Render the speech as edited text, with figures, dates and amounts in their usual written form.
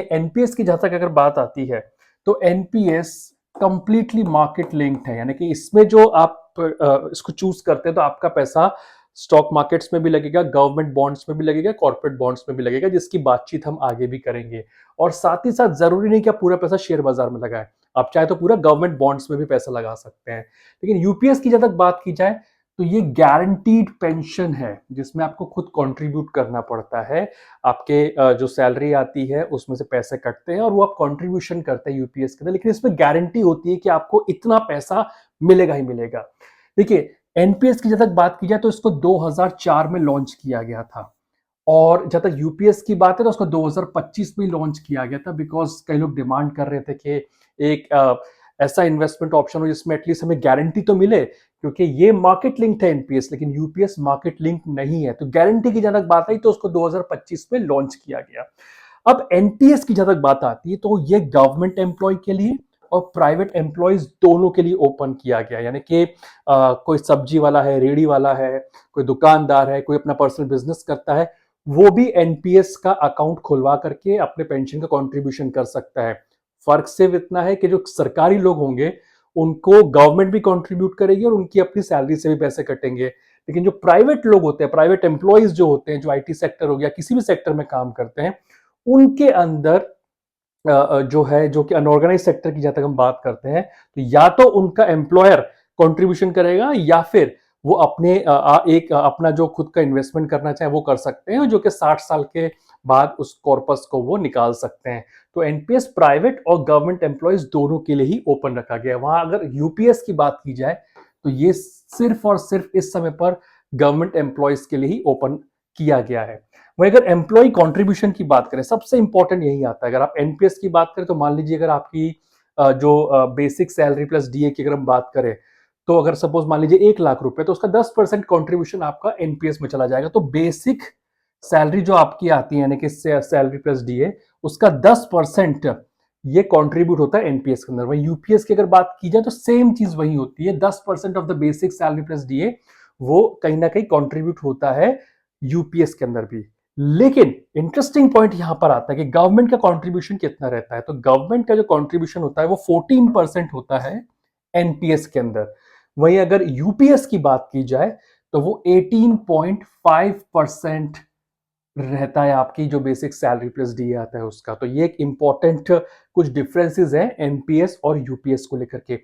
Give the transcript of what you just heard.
NPS की जहां तक अगर बात आती है तो एनपीएस कंप्लीटली मार्केट लिंक्ड है, यानी कि इसमें जो आप इसको चूज करते हैं तो आपका पैसा स्टॉक मार्केट्स में भी लगेगा, गवर्नमेंट बॉन्ड्स में भी लगेगा, कॉर्पोरेट बॉन्ड्स में भी लगेगा, जिसकी बातचीत हम आगे भी करेंगे। और साथ ही साथ जरूरी नहीं कि आप पूरा पैसा शेयर बाजार में लगाएं, आप चाहे तो पूरा गवर्नमेंट बॉन्ड्स में भी पैसा लगा सकते हैं। लेकिन यूपीएस की जब तक बात की जाए तो ये गारंटीड पेंशन है जिसमें आपको खुद कंट्रीब्यूट करना पड़ता है। आपके जो सैलरी आती है उसमें से पैसे कटते हैं और वो आप कंट्रीब्यूशन करते हैं यूपीएस के अंदर, लेकिन इसमें गारंटी होती है कि आपको इतना पैसा मिलेगा ही मिलेगा। देखिए, एनपीएस की जब तक बात की जाए तो इसको 2004 में लॉन्च किया गया था, और जब तक यूपीएस की बात है तो उसको 2025 में लॉन्च किया गया था, बिकॉज कई लोग डिमांड कर रहे थे कि एक ऐसा इन्वेस्टमेंट ऑप्शन हो जिसमें एटलीस्ट हमें गारंटी तो मिले, क्योंकि ये मार्केट लिंक है एनपीएस, लेकिन यूपीएस मार्केट लिंक नहीं है। तो गारंटी की जब तक बात आई तो उसको 2025 में लॉन्च किया गया। अब एनपीएस की जब तक बात आती है तो ये गवर्नमेंट एम्प्लॉय के लिए और प्राइवेट एम्प्लॉयज दोनों के लिए ओपन किया गया, यानी कि कोई सब्जी वाला है, रेडी वाला है, कोई दुकानदार है, कोई अपना पर्सनल बिजनेस करता है, वो भी एनपीएस का अकाउंट खुलवा करके अपने पेंशन का कंट्रीब्यूशन कर सकता है। फर्क सिर्फ इतना है कि जो सरकारी लोग होंगे उनको गवर्नमेंट भी कंट्रीब्यूट करेगी और उनकी अपनी सैलरी से भी पैसे कटेंगे, लेकिन जो प्राइवेट लोग होते हैं, प्राइवेट एम्प्लॉयज जो होते हैं, जो आईटी सेक्टर हो गया, किसी भी सेक्टर में काम करते हैं, उनके अंदर जो है, जो कि अनऑर्गेनाइज सेक्टर की जहां तक हम बात करते हैं, तो या तो उनका एम्प्लॉयर कंट्रीब्यूशन करेगा या फिर वो अपने एक अपना जो खुद का इन्वेस्टमेंट करना चाहे वो कर सकते हैं, जो कि 60 साल के बाद उस कॉर्पस को वो निकाल सकते हैं। तो एनपीएस प्राइवेट और गवर्नमेंट एम्प्लॉयज दोनों के लिए ही ओपन रखा गया है। वहां अगर यूपीएस की बात की जाए तो ये सिर्फ और सिर्फ इस समय पर गवर्नमेंट एम्प्लॉयज के लिए ही ओपन किया गया है। वहीं अगर एम्प्लॉय कंट्रीब्यूशन की बात करें, सबसे इंपॉर्टेंट यही आता है। अगर आप एनपीएस की बात करें तो मान लीजिए अगर आपकी जो बेसिक सैलरी प्लस डीए की अगर हम बात करें, तो अगर सपोज मान लीजिए 1 लाख रुपए, तो उसका 10% कॉन्ट्रीब्यूशन आपका एनपीएस में चला जाएगा। तो बेसिक सैलरी जो आपकी आती है, यानी कि सैलरी प्लस डीए, उसका 10% ये कंट्रीब्यूट होता है एनपीएस के अंदर। वही यूपीएस की अगर बात की जाए तो सेम चीज वही होती है, 10% of the basic salary plus DA वो कहीं ना कहीं कंट्रीब्यूट होता है यूपीएस के अंदर भी। लेकिन इंटरेस्टिंग पॉइंट यहां पर आता है कि गवर्नमेंट का कंट्रीब्यूशन कितना रहता है। तो गवर्नमेंट का जो कंट्रीब्यूशन होता है वो 14% होता है एनपीएस के अंदर। वहीं अगर यूपीएस की बात की जाए तो वो 18.5% रहता है, आपकी जो बेसिक सैलरी प्लस डीए आता है उसका। तो ये एक इंपॉर्टेंट कुछ डिफरेंसेस है एनपीएस और यूपीएस को लेकर के।